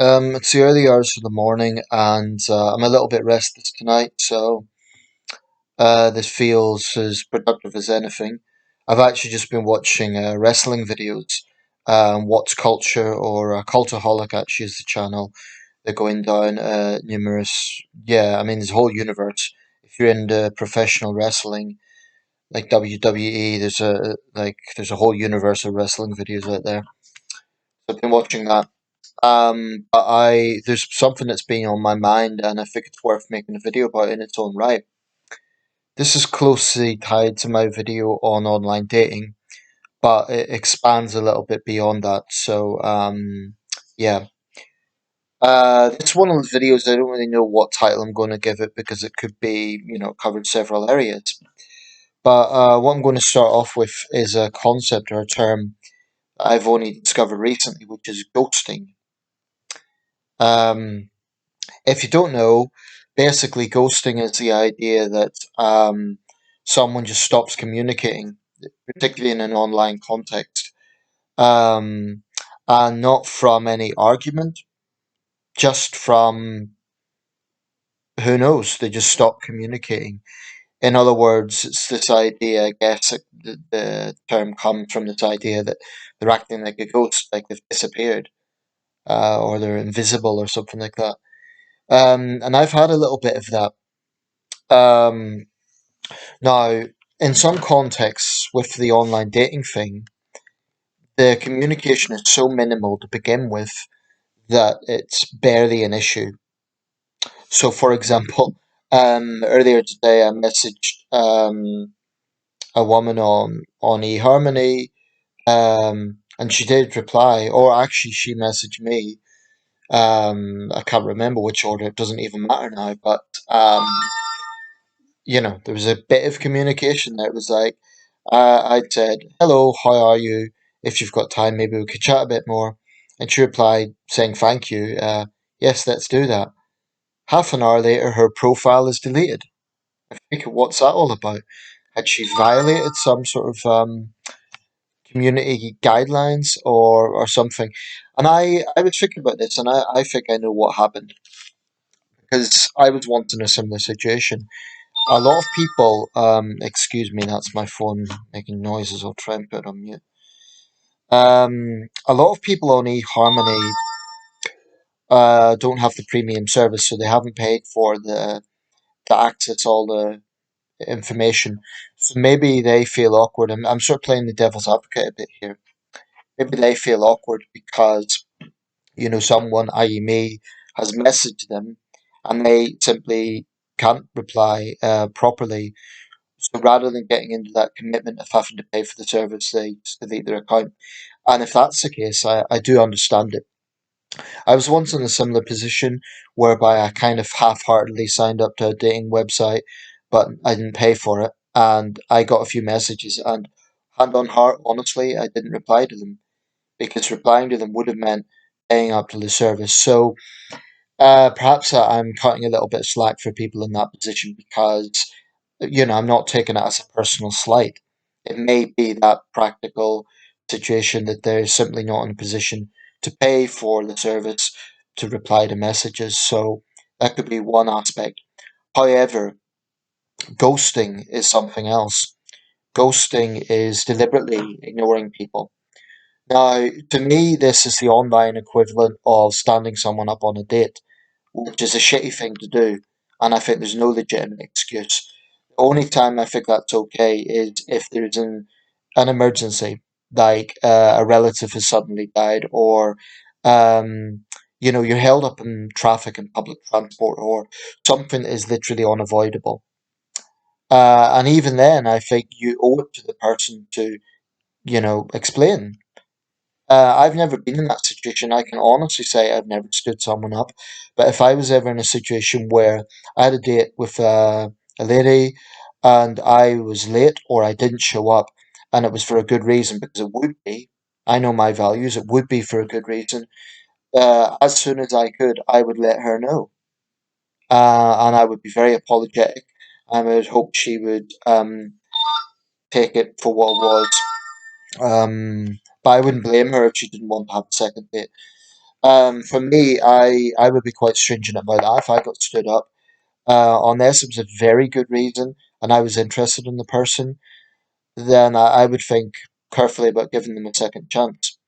It's the early hours of the morning, and I'm a little bit restless tonight, so this feels as productive as anything. I've actually just been watching wrestling videos. What's Culture or Cultaholic actually is the channel. They're going down numerous. Yeah, I mean, there's a whole universe. If you're into professional wrestling, like WWE, there's a whole universe of wrestling videos out there. So I've been watching that. But there's something that's been on my mind, and I think it's worth making a video about in its own right. This is closely tied to my video on online dating, but it expands a little bit beyond that. Yeah. It's one of those videos I don't really know what title I'm going to give it because it could be, covered several areas. But what I'm going to start off with is a concept or a term I've only discovered recently, which is ghosting. Um, If you don't know, basically ghosting is the idea that someone just stops communicating, particularly in an online context, um, and not from any argument, just from who knows, they just stop communicating. In other words, it's this idea, I guess, the term comes from this idea that they're acting like a ghost, like they've disappeared, or they're invisible or something like that. And I've had a little bit of that. Um, Now, in some contexts with the online dating thing, the communication is so minimal to begin with that it's barely an issue. So, for example, earlier today I messaged a woman on eHarmony, and she did reply, or actually she messaged me. I can't remember which order; it doesn't even matter now. But there was a bit of communication there. It was like, I'd said, "Hello, how are you? If you've got time, maybe we could chat a bit more." And she replied saying, "Thank you. Yes, let's do that." Half an hour later, her profile is deleted. I think, what's that all about? Had she violated some sort of community guidelines or something? And I was thinking about this, and I think I know what happened because I was once in a similar situation. A lot of people, excuse me, that's my phone making noises. I'll try and put it on mute. A lot of people on eHarmony don't have the premium service, so they haven't paid for the to access all the information. So maybe they feel awkward. I'm sort of playing the devil's advocate a bit here. Maybe they feel awkward because someone, i.e., me, has messaged them, and they simply can't reply properly. So rather than getting into that commitment of having to pay for the service, they just delete their account. And if that's the case, I do understand it. I was once in a similar position whereby I kind of half heartedly signed up to a dating website, but I didn't pay for it. And I got a few messages, and hand on heart, honestly, I didn't reply to them because replying to them would have meant paying up to the service. So perhaps I'm cutting a little bit of slack for people in that position because, I'm not taking it as a personal slight. It may be that practical situation that they're simply not in a position to pay for the service to reply to messages. So that could be one aspect. However, ghosting is something else. Ghosting is deliberately ignoring people. Now, to me, this is the online equivalent of standing someone up on a date, which is a shitty thing to do, and I think there's no legitimate excuse. The only time I think that's okay is if there's an emergency, like a relative has suddenly died, or you're held up in traffic in public transport, or something is literally unavoidable. And even then, I think you owe it to the person to, explain. I've never been in that situation. I can honestly say I've never stood someone up. But if I was ever in a situation where I had a date with a lady and I was late or I didn't show up and it was for a good reason, because it would be, I know my values, it would be for a good reason, as soon as I could, I would let her know. And I would be very apologetic. I would hope she would take it for what it was. But I wouldn't blame her if she didn't want to have a second date. For me, I would be quite stringent about that if I got stood up. Unless it was a very good reason and I was interested in the person, then I would think carefully about giving them a second chance.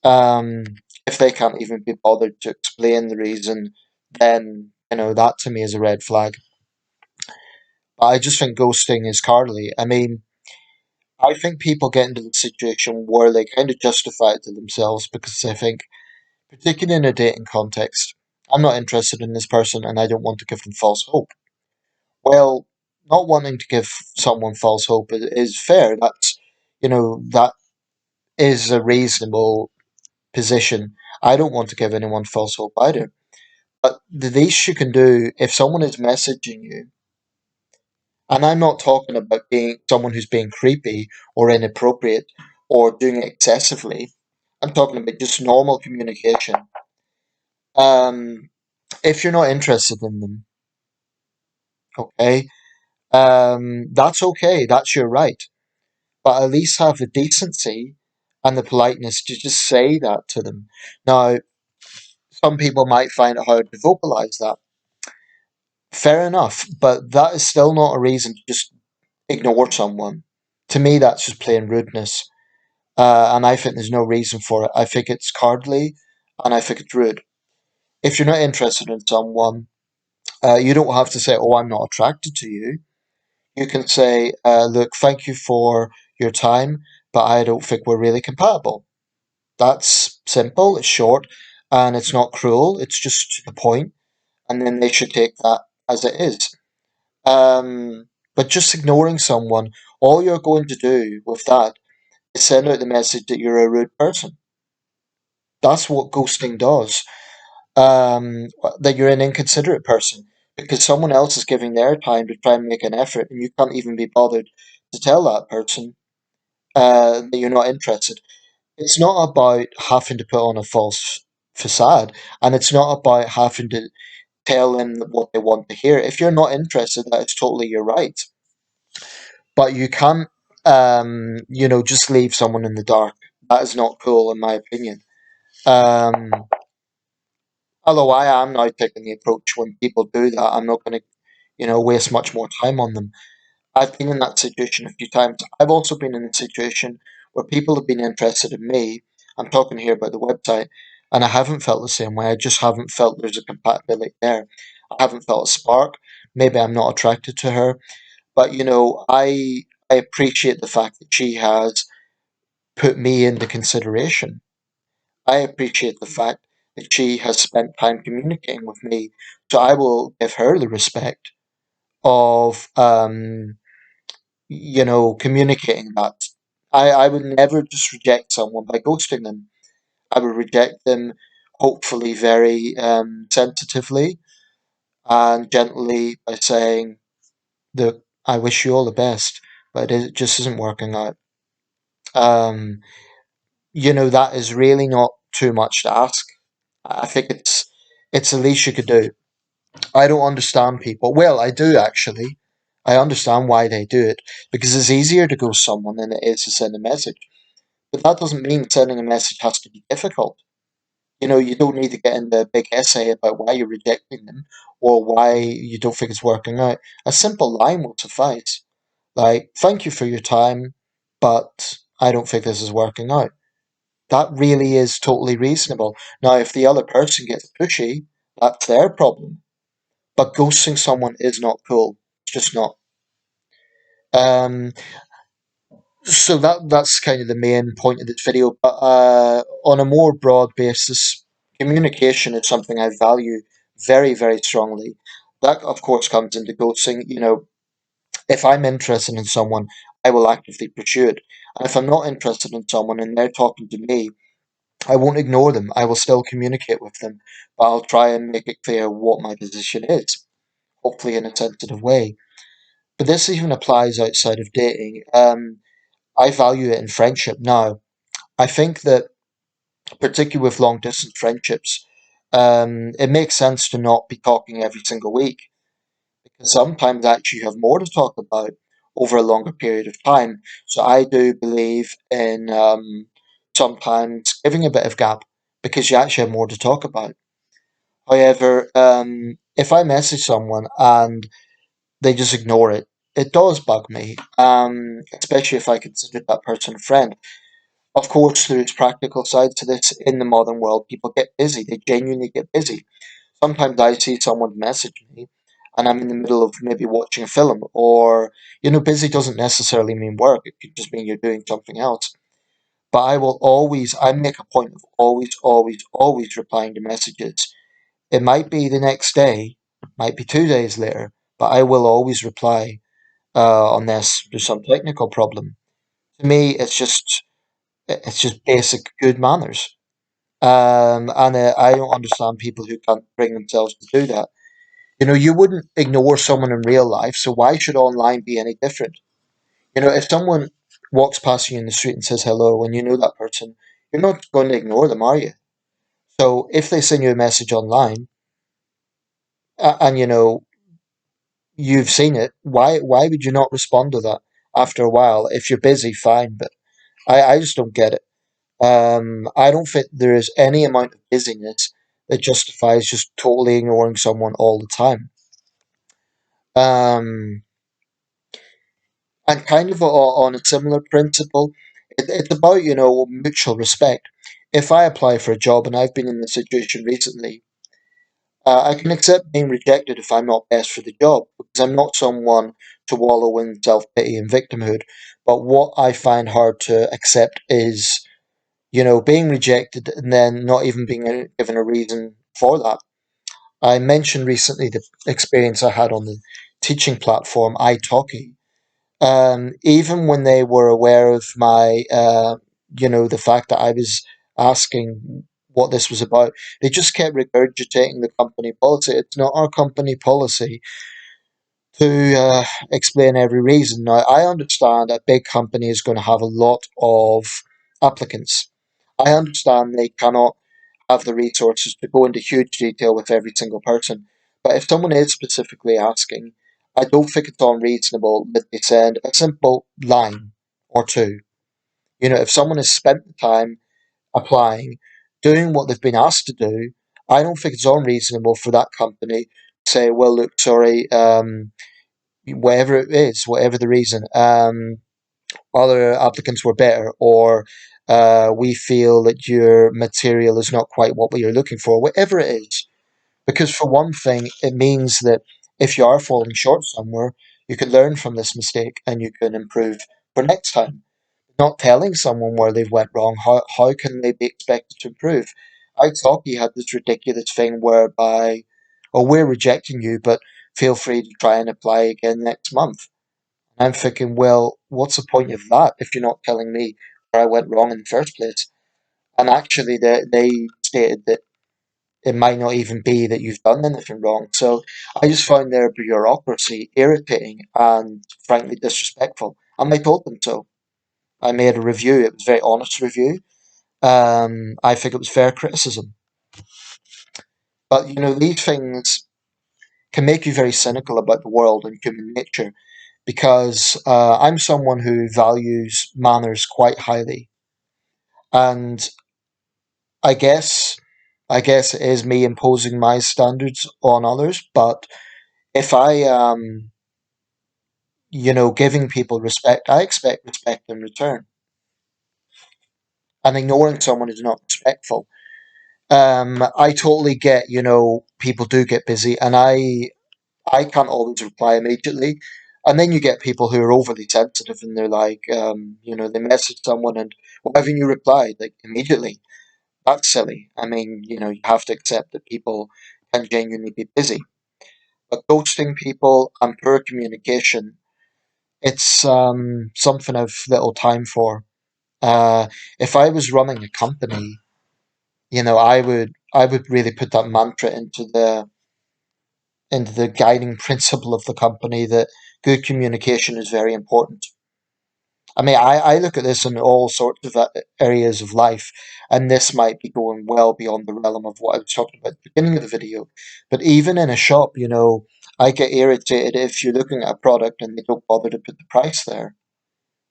Um, if they can't even be bothered to explain the reason, then that to me is a red flag. But I just think ghosting is cowardly. I mean, I think people get into the situation where they kind of justify it to themselves because they think, particularly in a dating context, I'm not interested in this person and I don't want to give them false hope. Well, not wanting to give someone false hope is fair. That is a reasonable position. I don't want to give anyone false hope either. But the least you can do if someone is messaging you, and I'm not talking about being someone who's being creepy or inappropriate or doing it excessively. I'm talking about just normal communication. Um, if you're not interested in them, okay, that's okay. That's your right. But at least have the decency and the politeness to just say that to them. Now, some people might find it hard to vocalize that. Fair enough, but that is still not a reason to just ignore someone. To me, that's just plain rudeness. And I think there's no reason for it. I think it's cowardly and I think it's rude. If you're not interested in someone, you don't have to say, "Oh, I'm not attracted to you." You can say, "Look, thank you for your time, but I don't think we're really compatible." That's simple, it's short, and it's not cruel. It's just to the point, and then they should take that as it is. But just ignoring someone, all you're going to do with that is send out the message that you're a rude person. That's what ghosting does. That you're an inconsiderate person because someone else is giving their time to try and make an effort, and you can't even be bothered to tell that person that you're not interested. It's not about having to put on a false facade, and it's not about having to tell them what they want to hear. If you're not interested, that is totally your right. But you can't, just leave someone in the dark. That is not cool, in my opinion. Um, Although I am now taking the approach when people do that, I'm not going to, waste much more time on them. I've been in that situation a few times. I've also been in a situation where people have been interested in me. I'm talking here about the website, and I haven't felt the same way. I just haven't felt there's a compatibility there. I haven't felt a spark. Maybe I'm not attracted to her, but I appreciate the fact that she has put me into consideration. I appreciate the fact that she has spent time communicating with me, so I will give her the respect of communicating that. I would never just reject someone by ghosting them. I would reject them, hopefully, very sensitively and gently by saying that I wish you all the best, but it just isn't working out. Um, that is really not too much to ask. I think it's the least you could do. I don't understand people. Well, I do actually. I understand why they do it because it's easier to ghost someone than it is to send a message. But that doesn't mean sending a message has to be difficult. You don't need to get into a big essay about why you're rejecting them or why you don't think it's working out. A simple line will suffice. Like, thank you for your time, but I don't think this is working out. That really is totally reasonable. Now, if the other person gets pushy, that's their problem. But ghosting someone is not cool. It's just not. Um, so that's kind of the main point of this video. But on a more broad basis, communication is something I value very, very strongly. That, of course, comes into ghosting. If I'm interested in someone, I will actively pursue it. And if I'm not interested in someone and they're talking to me, I won't ignore them. I will still communicate with them, but I'll try and make it clear what my position is, hopefully in a sensitive way. But this even applies outside of dating. I value it in friendship now. I think that, particularly with long distance friendships, it makes sense to not be talking every single week because sometimes actually you have more to talk about over a longer period of time. So I do believe in sometimes giving a bit of gap. because you actually have more to talk about. However, if I message someone and they just ignore it, it does bug me, especially if I consider that person a friend. Of course, there's practical sides to this. In the modern world, people get busy. They genuinely get busy. Sometimes I see someone message me and I'm in the middle of maybe watching a film, or, busy doesn't necessarily mean work. It could just mean you're doing something else. But I make a point of always, always, always replying to messages. It might be the next day, might be 2 days later, but I will always reply unless there's some technical problem. To me, it's just basic good manners. And I don't understand people who can't bring themselves to do that. You wouldn't ignore someone in real life, so why should online be any different? If someone walks past you in the street and says hello and you know that person, you're not going to ignore them, are you? So if they send you a message online, and you've seen it, why would you not respond to that after a while? If you're busy, fine, but I just don't get it. I don't think there is any amount of busyness that justifies just totally ignoring someone all the time. Um, and kind of on a similar principle, it's about, mutual respect. If I apply for a job, and I've been in this situation recently, I can accept being rejected if I'm not best for the job, because I'm not someone to wallow in self pity and victimhood. But what I find hard to accept is, being rejected and then not even being given a reason for that. I mentioned recently the experience I had on the teaching platform italki. Even when they were aware of the fact that I was asking what this was about, they just kept regurgitating the company policy. It's not our company policy to explain every reason. Now, I understand a big company is going to have a lot of applicants. I understand they cannot have the resources to go into huge detail with every single person. But if someone is specifically asking, I don't think it's unreasonable that they send a simple line or two. If someone has spent the time applying, doing what they've been asked to do, I don't think it's unreasonable for that company to say, well, look, sorry, whatever it is, whatever the reason, other applicants were better, or we feel that your material is not quite what we are looking for, whatever it is. Because for one thing, it means that if you are falling short somewhere, you can learn from this mistake and you can improve for next time. Not telling someone where they've went wrong, how can they be expected to improve? I thought you had this ridiculous thing whereby, oh, we're rejecting you, but feel free to try and apply again next month. And I'm thinking, well, what's the point of that if you're not telling me where I went wrong in the first place? And actually, they stated that it might not even be that you've done anything wrong. So I just found their bureaucracy irritating and frankly disrespectful. And I told them so. I made a review. It was a very honest review. I think it was fair criticism. But these things can make you very cynical about the world and human nature because I'm someone who values manners quite highly. And I guess it is me imposing my standards on others, but if I am, giving people respect, I expect respect in return. And ignoring someone is not respectful. I totally get, people do get busy, and I can't always reply immediately. And then you get people who are overly sensitive, and they're like, they message someone, and why haven't you replied like immediately? That's silly. I mean, you have to accept that people can genuinely be busy. But ghosting people and poor communication, it's something I've little time for. If I was running a company, I would really put that mantra into the guiding principle of the company that good communication is very important. I mean, I look at this in all sorts of areas of life, and this might be going well beyond the realm of what I was talking about at the beginning of the video. But even in a shop, I get irritated if you're looking at a product and they don't bother to put the price there.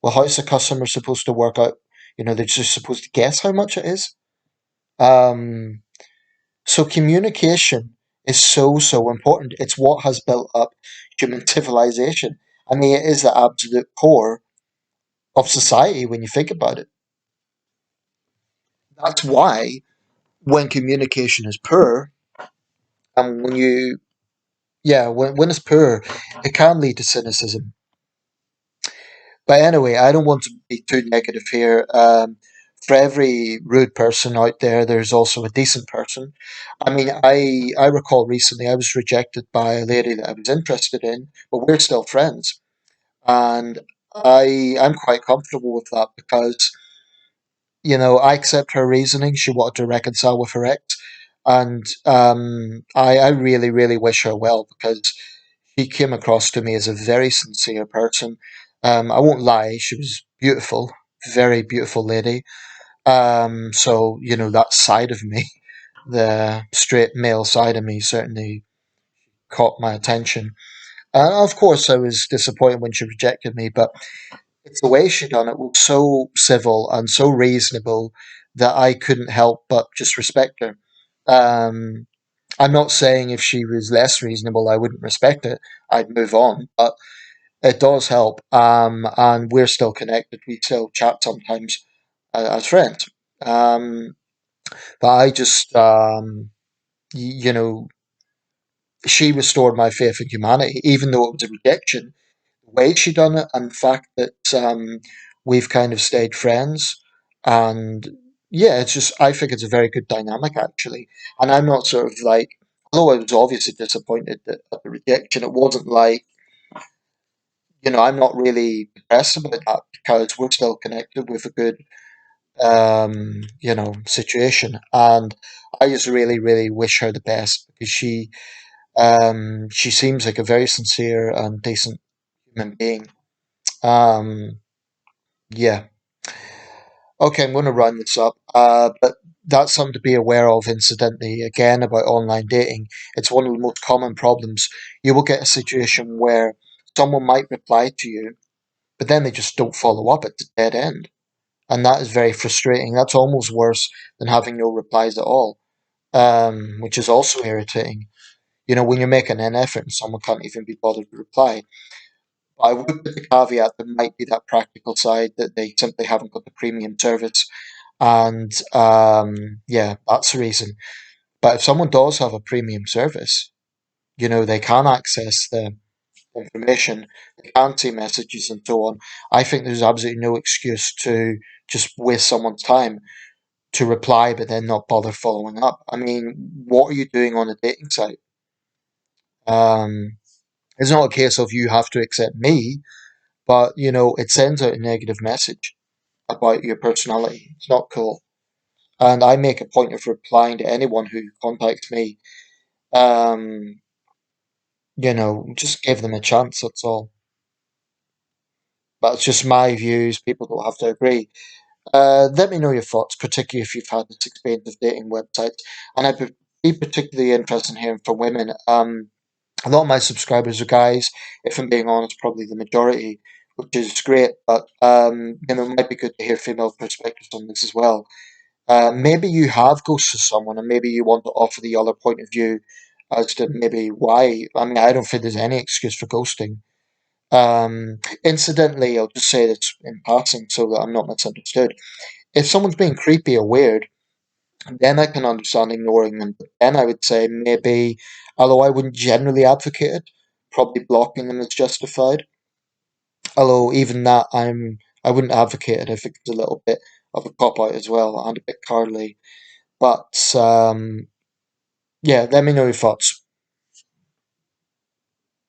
Well, how's the customer supposed to work out? They're just supposed to guess how much it is. Um, so communication is so important. It's what has built up human civilization. I mean, it is the absolute core of society when you think about it. That's why when communication is poor, and when it's poor, it can lead to cynicism. But anyway, I don't want to be too negative here. For every rude person out there, there's also a decent person. I mean, I recall recently I was rejected by a lady that I was interested in, but we're still friends, and I'm quite comfortable with that because I accept her reasoning. She wanted to reconcile with her ex, and I really wish her well because she came across to me as a very sincere person. I won't lie, she was beautiful, very beautiful lady. So that side of me, the straight male side of me, certainly caught my attention. And of course, I was disappointed when she rejected me, but it's the way she done it was so civil and so reasonable that I couldn't help but just respect her. Um, I'm not saying if she was less reasonable, I wouldn't respect it. I'd move on, but it does help. And we're still connected. We still chat sometimes as friends. Um, but I just, you know, she restored my faith in humanity, even though it was a rejection. The way she done it, and the fact that we've kind of stayed friends, and yeah, it's just I think it's a very good dynamic actually. And I'm not sort of like, although I was obviously disappointed at the rejection, it wasn't like I'm not really depressed about that because we're still connected with a good situation, and I just really wish her the best because she seems like a very sincere and decent human being. Um, yeah. Okay, I'm going to run this up. But that's something to be aware of, incidentally, again, about online dating. It's one of the most common problems. You will get a situation where someone might reply to you, but then they just don't follow up at the dead end. And that is very frustrating. That's almost worse than having no replies at all, which is also irritating. When you're making an effort and someone can't even be bothered to reply. I would put the caveat there might be that practical side that they simply haven't got the premium service. And yeah, that's the reason. But if someone does have a premium service, they can access the information, they can see messages and so on. I think there's absolutely no excuse to just waste someone's time to reply but then not bother following up. I mean, what are you doing on a dating site? Um, it's not a case of you have to accept me, but it sends out a negative message about your personality. It's not cool. And I make a point of replying to anyone who contacts me. Um, just give them a chance, that's all. But it's just my views, people don't have to agree. Let me know your thoughts, particularly if you've had this experience of dating websites. And I'd be particularly interested in hearing from women. A lot of my subscribers are guys, if I'm being honest, probably the majority, which is great. But it might be good to hear female perspectives on this as well. Maybe you have ghosted someone, and maybe you want to offer the other point of view as to maybe why. I mean, I don't think there's any excuse for ghosting. Incidentally, I'll just say this in passing so that I'm not misunderstood. If someone's being creepy or weird, then I can understand ignoring them. But then I would say maybe, although I wouldn't generally advocate it, probably blocking them is justified. Although even that, I wouldn't advocate it if it's a little bit of a cop out as well and a bit cowardly. But yeah, let me know your thoughts.